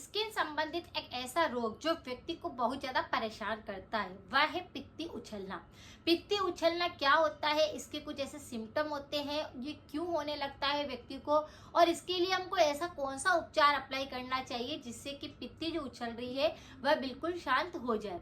Skin संबंधित एक ऐसा रोग जो व्यक्ति को बहुत ज्यादा परेशान करता है वह है पित्ती उछलना। पित्ती उछलना क्या होता है, इसके कुछ ऐसे सिम्टम होते हैं, ये क्यों होने लगता है व्यक्ति को, और इसके लिए हमको ऐसा कौन सा उपचार अप्लाई करना चाहिए जिससे कि पित्ती जो उछल रही है वह बिल्कुल शांत हो जाए।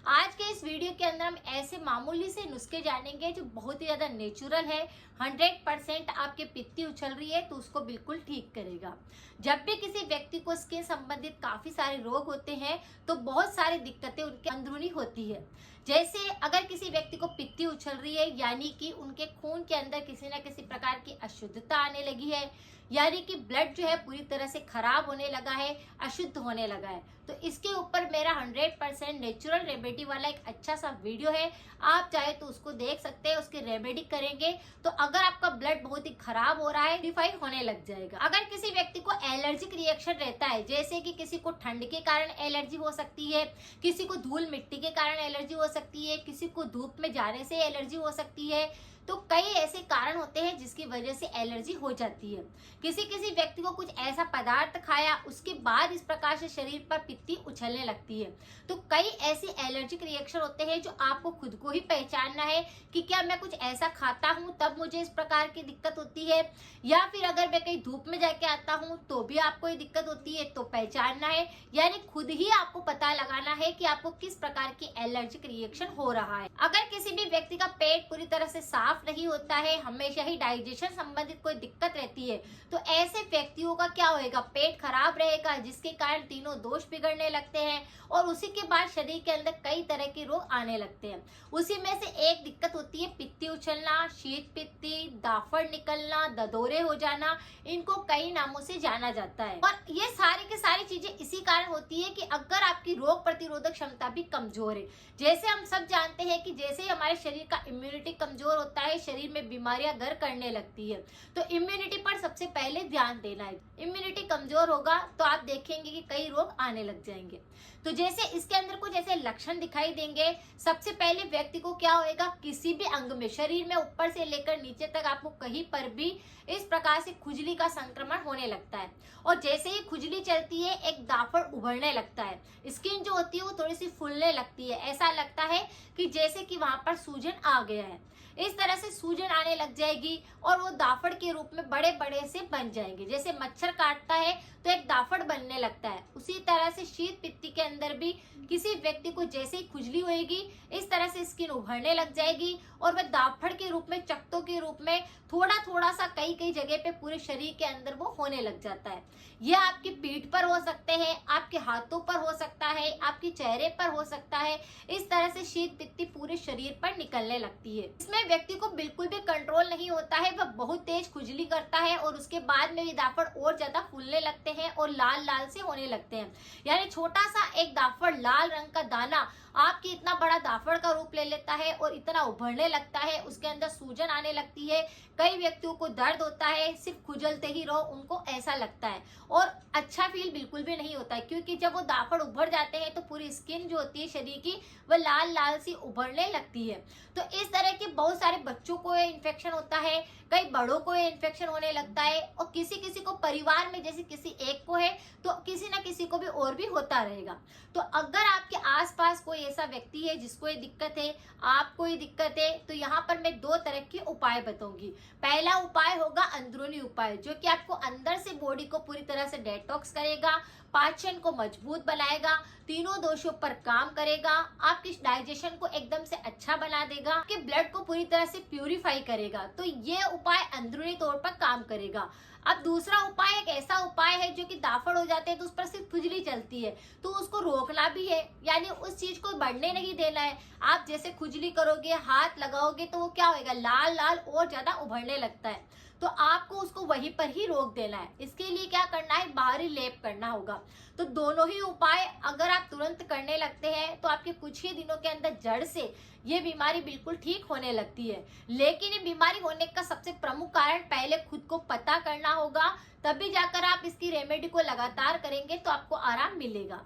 आज के इस वीडियो के अंदर हम ऐसे मामूली से नुस्खे जानेंगे जो बहुत ही ज्यादा नेचुरल है। 100% आपके पित्ती उछल रही है तो उसको बिल्कुल ठीक करेगा। जब भी किसी व्यक्ति को स्किन संबंधित काफी सारे रोग होते हैं तो बहुत सारी दिक्कतें उनके अंदरूनी होती है। जैसे अगर किसी व्यक्ति को पित्ती उछल रही है यानी कि उनके खून के अंदर किसी न किसी प्रकार की अशुद्धता आने लगी है, यानी कि ब्लड जो है पूरी तरह से खराब होने लगा है, अशुद्ध होने लगा है, तो इसके ऊपर मेरा 100% नेचुरल रेमेडी वाला एक अच्छा सा वीडियो है। आप चाहे तो उसको देख सकते हैं, उसकी रेमेडी करेंगे तो अगर आपका ब्लड बहुत ही खराब हो रहा है, प्यूरिफाई होने लग जाएगा। अगर किसी व्यक्ति को एलर्जिक रिएक्शन रहता है, जैसे कि किसी को ठंड के कारण एलर्जी हो सकती है, किसी को धूल मिट्टी के कारण एलर्जी हो सकती है, किसी को धूप में जाने से एलर्जी हो सकती है, तो कई ऐसे कारण होते हैं जिसकी वजह से एलर्जी हो जाती है। किसी किसी व्यक्ति को कुछ ऐसा पदार्थ खाया उसके बाद इस प्रकार से शरीर पर पित्ती उछलने लगती है। तो कई ऐसे एलर्जिक रिएक्शन होते हैं जो आपको खुद को ही पहचानना है कि क्या मैं कुछ ऐसा खाता हूं तब मुझे इस प्रकार की दिक्कत होती है, या फिर अगर मैं कहीं धूप में जाके आता हूं तो भी आपको ये दिक्कत होती है, तो पहचानना है। यानी खुद ही आपको पता लगाना है कि आपको किस प्रकार की एलर्जिक रिएक्शन हो रहा है। अगर किसी भी व्यक्ति का पेट पूरी तरह से साफ नहीं होता है, हमेशा ही डाइजेशन संबंधित कोई दिक्कत रहती है, तो ऐसे व्यक्तियों का क्या होएगा, पेट खराब रहेगा जिसके कारण तीनों दोष बिगड़ने लगते हैं और उसी के बाद शरीर के अंदर कई तरह के रोग आने लगते हैं। उसी में से एक दिक्कत होती है पित्ती उछलना, शीत पित्ती, दाफड़ निकलना, ददोरे हो जाना, इनको कई नामों से जाना जाता है। और ये सारी की सारी चीजें इसी कारण होती है कि अगर आपकी रोग प्रतिरोधक क्षमता भी कमजोर है। जैसे हम सब जानते हैं कि जैसे ही हमारे शरीर का इम्यूनिटी कमजोर होता है, शरीर में बीमारियां घर करने लगती है, तो इम्यूनिटी पर सबसे पहले ध्यान देना है। इम्यूनिटी कमजोर होगा तो आप देखेंगे कि कई रोग आने लग जाएंगे। तो जैसे इसके अंदर कुछ ऐसे लक्षण दिखाई देंगे। सबसे पहले व्यक्ति को क्या होएगा, किसी भी अंग में, शरीर में ऊपर से लेकर नीचे तक आपको कहीं पर भी इस प्रकार से खुजली का संक्रमण होने लगता है। और जैसे ही खुजली चलती है एक दाफड़ उभरने लगता है, स्किन जो होती है वो थोड़ी सी फूलने लगती है, ऐसा लगता है कि जैसे कि वहां पर सूजन आ गया है। इस तरह से सूजन आने लग जाएगी और वो दाफड़ के रूप में बड़े बड़े से बन जाएंगे। जैसे मच्छर काटता है तो एक दाफड़ बनने लगता है, उसी तरह से शीत पित्ती के अंदर भी किसी व्यक्ति को जैसे ही खुजली होएगी इस तरह से स्किन उभरने लग जाएगी और वह दाफड़ के रूप में, चकत्तों के रूप में थोड़ा थोड़ा सा कई कई जगह पे पूरे शरीर के अंदर वो होने लग जाता है। यह आपकी पीठ पर हो सकते हैं, आपके हाथों पर हो सकता है, आपके चेहरे पर हो सकता है। इस तरह से शीत पित्ती पूरे शरीर पर निकलने लगती है। इसमें व्यक्ति को बिल्कुल भी कंट्रोल नहीं होता है, वह बहुत तेज खुजली करता है और उसके बाद में ये दाफड़ और ज्यादा फूलने लगते हैं और लाल लाल से होने लगते हैं। यानी छोटा सा एक दाफड़, लाल रंग का दाना आपकी इतना बड़ा दाफड़ का रूप ले लेता है और इतना उभरने लगता है, उसके अंदर सूजन आने लगती है। कई व्यक्तियों को दर्द होता है, सिर्फ खुजलते ही रहो उनको ऐसा लगता है और अच्छा फील बिल्कुल भी नहीं होता है, क्योंकि जब वो दाफड़ उभर जाते हैं तो पूरी स्किन जो होती है शरीर की वह लाल लाल सी उभरने लगती है। तो इस तरह के बहुत सारे बच्चों को इन्फेक्शन होता है, कई बड़ों को इन्फेक्शन होने लगता है और किसी किसी को परिवार में जैसे किसी एक को है तो किसी ना किसी को भी और भी होता रहेगा। तो अगर आपके आसपास कोई ऐसा व्यक्ति है जिसको ये दिक्कत है, आपको ये दिक्कत है, तो यहाँ पर मैं दो तरह के उपाय बताऊंगी। पहला उपाय होगा अंदरूनी उपाय, जो कि आपको अंदर से बॉडी को पूरी तरह से डेटॉक्स करेगा, पाचन को मजबूत बनाएगा, तीनों दोषों पर काम करेगा, आपकी डाइजेशन को एकदम से अच्छा बना देगा, आपके ब्लड को पूरी तरह से प्यूरिफाई करेगा। तो ये उपाय अंदरूनी तौर पर काम करेगा। अब दूसरा उपाय एक ऐसा उपाय है जो कि दाफड़ हो जाते हैं तो उस पर सिर्फ खुजली चलती है, तो उसको रोकना भी है, यानी उस चीज को बढ़ने नहीं देना है। आप जैसे खुजली करोगे, हाथ लगाओगे तो वो क्या होगा, लाल लाल और ज्यादा उभरने लगता है, तो आपको उसको वहीं पर ही रोक देना है। इसके लिए क्या करना है, बाहरी लेप करना होगा। तो दोनों ही उपाय अगर आप तुरंत करने लगते हैं तो आपके कुछ ही दिनों के अंदर जड़ से ये बीमारी बिल्कुल ठीक होने लगती है। लेकिन ये बीमारी होने का सबसे प्रमुख कारण पहले खुद को पता करना होगा, तभी जाकर आप इसकी रेमेडी को लगातार करेंगे तो आपको आराम मिलेगा।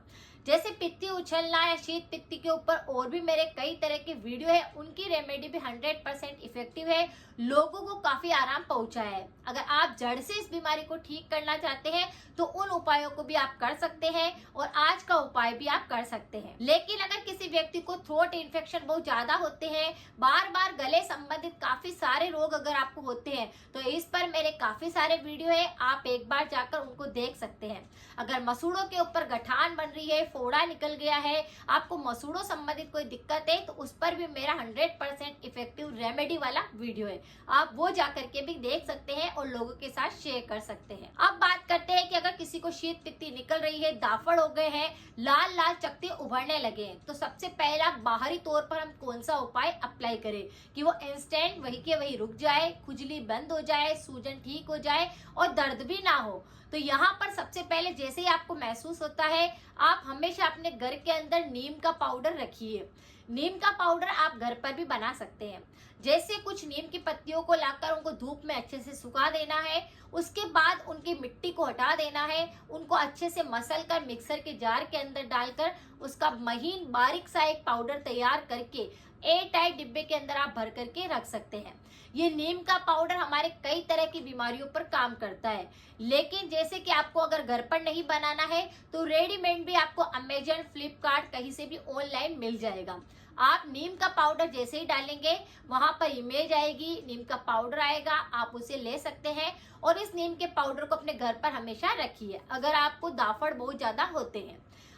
जैसे पित्ती उछलना या शीत पित्ती के ऊपर और भी मेरे कई तरह के वीडियो है, उनकी रेमेडी भी 100% इफेक्टिव है, लोगों को काफी आराम पहुंचा है। अगर आप जड़ से इस बीमारी को ठीक करना चाहते हैं तो उन उपायों को भी आप कर सकते हैं और आज का उपाय भी आप कर सकते हैं। लेकिन अगर किसी व्यक्ति को थ्रोट इन्फेक्शन बहुत ज्यादा होते हैं, बार बार गले संबंधित काफी सारे रोग अगर आपको होते हैं, तो इस पर मेरे काफी सारे वीडियो है, आप एक बार जाकर उनको देख सकते हैं। अगर मसूड़ों के ऊपर गठान बन रही है, फोड़ा निकल गया है, आपको मसूड़ों संबंधित कोई दिक्कत है, तो उस पर भी मेरा 100% इफेक्टिव रेमेडी वाला वीडियो है, आप वो जाकर के भी देख सकते हैं और लोगों के साथ शेयर कर सकते हैं। अब बात करते हैं कि अगर किसी को शीत पित्ती निकल रही है, दाफड़ हो गए हैं, लाल लाल चकत्ते उभरने लगे हैं, तो सबसे पहला बाहरी तौर पर हम कौन सा उपाय अप्लाई करें कि वो इंस्टेंट वही के वही रुक जाए, खुजली बंद हो जाए, सूजन ठीक हो जाए और दर्द भी ना हो। तो यहाँ पर सबसे पहले जैसे ही आपको महसूस होता है, आप हमेशा अपने घर के अंदर नीम का पाउडर रखिए। नीम का पाउडर आप घर पर भी बना सकते हैं। जैसे कुछ नीम की पत्तियों को लाकर उनको धूप में अच्छे से सुखा देना है, उसके बाद उनकी मिट्टी को हटा देना है, उनको अच्छे से मसल कर मिक्सर के जार के अंदर डालकर उसका महीन बारीक सा एक पाउडर तैयार करके एयर टाइट डिब्बे के अंदर आप भर करके रख सकते हैं। ये नीम का पाउडर हमारे कई तरह की बीमारियों पर काम करता है, लेकिन जैसे कि आपको अगर घर पर नहीं बनाना है तो रेडीमेड भी आपको अमेजन, फ्लिपकार्ट कहीं से भी ऑनलाइन मिल जाएगा। आप नीम का पाउडर जैसे ही डालेंगे, वहां पर इमेज आएगी, नीम का पाउडर आएगा, आप उसे ले सकते हैं और इस नीम के पाउडर को अपने घर पर हमेशा रखिए अगर आपको दाफड़ बहुत ज्यादा होते हैं।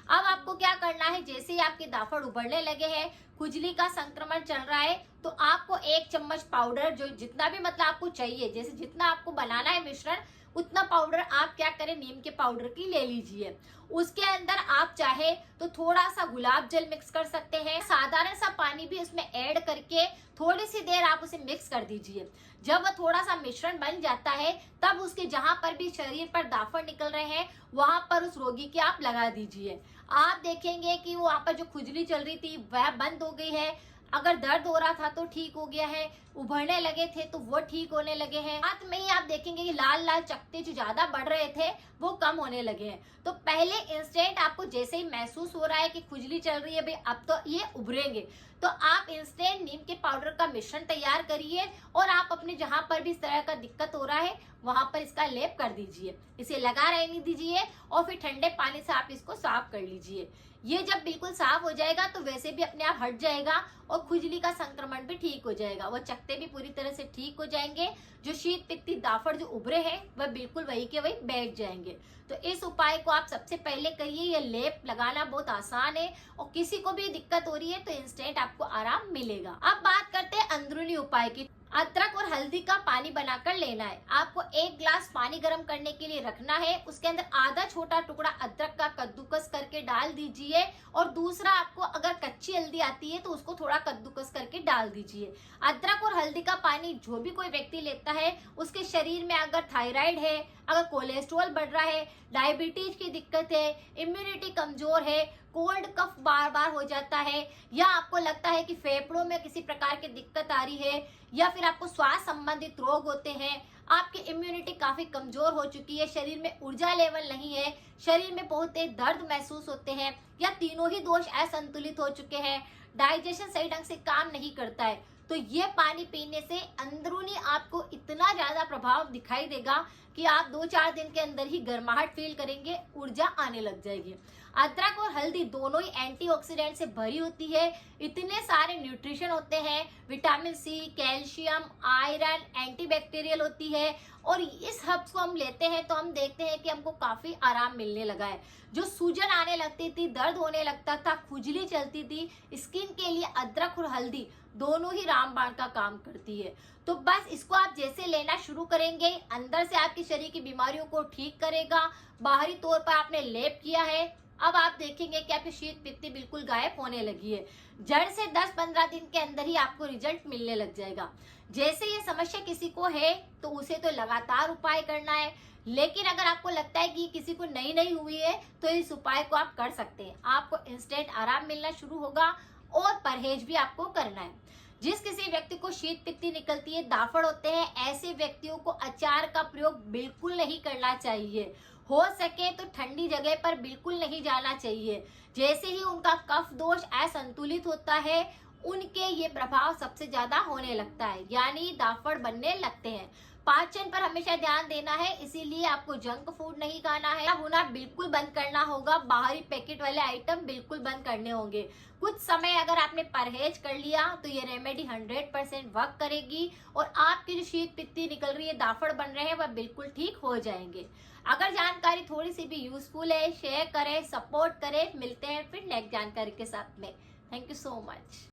अब आपको क्या करना है, जैसे ही आपके दाफड़ उभरने लगे हैं, खुजली का संक्रमण चल रहा है, तो आपको 1 चम्मच पाउडर, जो जितना भी मतलब आपको चाहिए, जैसे जितना आपको बनाना है मिश्रण, उतना पाउडर आप क्या करें, नीम के पाउडर की ले लीजिए। उसके अंदर आप चाहे तो थोड़ा सा गुलाब जल मिक्स कर सकते हैं, साधारण सा पानी भी उसमें ऐड करके थोड़ी सी देर आप उसे मिक्स कर दीजिए। जब वह थोड़ा सा मिश्रण बन जाता है, तब उसके जहां पर भी शरीर पर दाफड़ निकल रहे हैं, वहां पर उस रोगी की आप लगा दीजिए। आप देखेंगे कि वहां पर जो खुजली चल रही थी वह बंद हो गई है, अगर दर्द हो रहा था तो ठीक हो गया है, उभरने लगे थे तो वो ठीक होने लगे हैं, साथ में ही आप देखेंगे कि लाल लाल चकत्ते जो ज्यादा बढ़ रहे थे वो कम होने लगे हैं। तो पहले इंस्टेंट आपको जैसे ही महसूस हो रहा है कि खुजली चल रही है, भाई अब तो ये उभरेंगे, तो आप इंस्टेंट नीम के पाउडर का मिश्रण तैयार करिए और आप अपने जहां पर भी इस तरह का दिक्कत हो रहा है वहां पर इसका लेप कर दीजिए, इसे लगा रहने दीजिए और फिर ठंडे पानी से आप इसको साफ कर लीजिए। ये जब बिल्कुल साफ हो जाएगा तो वैसे भी अपने आप हट जाएगा और खुजली का संक्रमण भी ठीक हो जाएगा, वो चकत्ते भी पूरी तरह से ठीक हो जाएंगे, जो शीत पित्ती दाफड़ जो उभरे हैं वह बिल्कुल वही के वही बैठ जाएंगे। तो इस उपाय को आप सबसे पहले करिए, ये लेप लगाना बहुत आसान है और किसी को भी दिक्कत हो रही है तो इंस्टेंट आपको आराम मिलेगा। अब बात करते हैं अंदरूनी उपाय की। अदरक और हल्दी का पानी बनाकर लेना है, आपको 1 ग्लास पानी गर्म करने के लिए रखना है, उसके अंदर आधा छोटा टुकड़ा अदरक का कद्दूकस करके डाल दीजिए और दूसरा आपको अगर कच्ची हल्दी आती है तो उसको थोड़ा कद्दूकस करके डाल दीजिए। अदरक और हल्दी का पानी जो भी कोई व्यक्ति लेता है, उसके शरीर में अगर थायराइड है, अगर कोलेस्ट्रॉल बढ़ रहा है, डायबिटीज की दिक्कत है, इम्यूनिटी कमजोर है, कोल्ड कफ बार बार हो जाता है, या आपको लगता है कि फेफड़ों में किसी प्रकार की दिक्कत आ रही है, या फिर आपको श्वास संबंधित रोग होते हैं, आपकी इम्यूनिटी काफी कमजोर हो चुकी है, शरीर में ऊर्जा लेवल नहीं है, शरीर में बहुत तेज दर्द महसूस होते हैं, या तीनों ही दोष असंतुलित हो चुके हैं, डाइजेशन सही ढंग से काम नहीं करता है, तो ये पानी पीने से अंदरूनी आपको इतना ज्यादा प्रभाव दिखाई देगा कि आप 2-4 दिन के अंदर ही गर्माहट फील करेंगे, ऊर्जा आने लग जाएगी। अदरक और हल्दी दोनों ही एंटीऑक्सीडेंट से भरी होती है, इतने सारे न्यूट्रिशन होते हैं, vitamin C, calcium, iron, antibacterial होती है, और इस हर्ब्स को हम लेते हैं तो हम देखते हैं कि हमको काफी आराम मिलने लगा है। जो सूजन आने लगती थी, दर्द होने लगता था, खुजली चलती थी, स्किन के लिए अदरक और हल्दी दोनों ही रामबाण का काम करती है। तो बस इसको आप जैसे लेना शुरू करेंगे, अंदर से आपके शरीर की बीमारियों को ठीक करेगा। बाहरी तौर पर आपने लेप किया है, अब आप देखेंगे कि आपकी शीत पित्ती बिल्कुल गायब होने लगी है। जड़ से 10-15 दिन के अंदर ही आपको रिजल्ट मिलने लग जाएगा। जैसे ये समस्या किसी को है तो उसे तो लगातार उपाय करना है, लेकिन अगर आपको लगता है कि किसी को नहीं हुई है तो इस उपाय को आप कर सकते हैं, आपको इंस्टेंट आराम मिलना शुरू होगा और परहेज भी आपको करना है। जिस किसी व्यक्ति को शीत पित्ती निकलती है, दाफड़ होते हैं, ऐसे व्यक्तियों को अचार का प्रयोग बिल्कुल नहीं करना चाहिए। हो सके तो ठंडी जगह पर बिल्कुल नहीं जाना चाहिए। जैसे ही उनका कफ दोष असंतुलित होता है, उनके ये प्रभाव सबसे ज्यादा होने लगता है, यानी दाफड़ बनने लगते हैं। पाचन पर हमेशा ध्यान देना है, इसीलिए आपको जंक फूड नहीं खाना है, भुना बिल्कुल बंद करना होगा, बाहरी पैकेट वाले आइटम बिल्कुल बंद करने होंगे। कुछ समय अगर आपने परहेज कर लिया तो ये रेमेडी 100% वर्क करेगी और आपकी जो शीत पित्ती निकल रही है, दाफड़ बन रहे हैं, वह बिल्कुल ठीक हो जाएंगे। अगर जानकारी थोड़ी सी भी यूजफुल है, शेयर करें, सपोर्ट करें। मिलते हैं फिर नेक्स्ट जानकारी के साथ में। Thank you so much.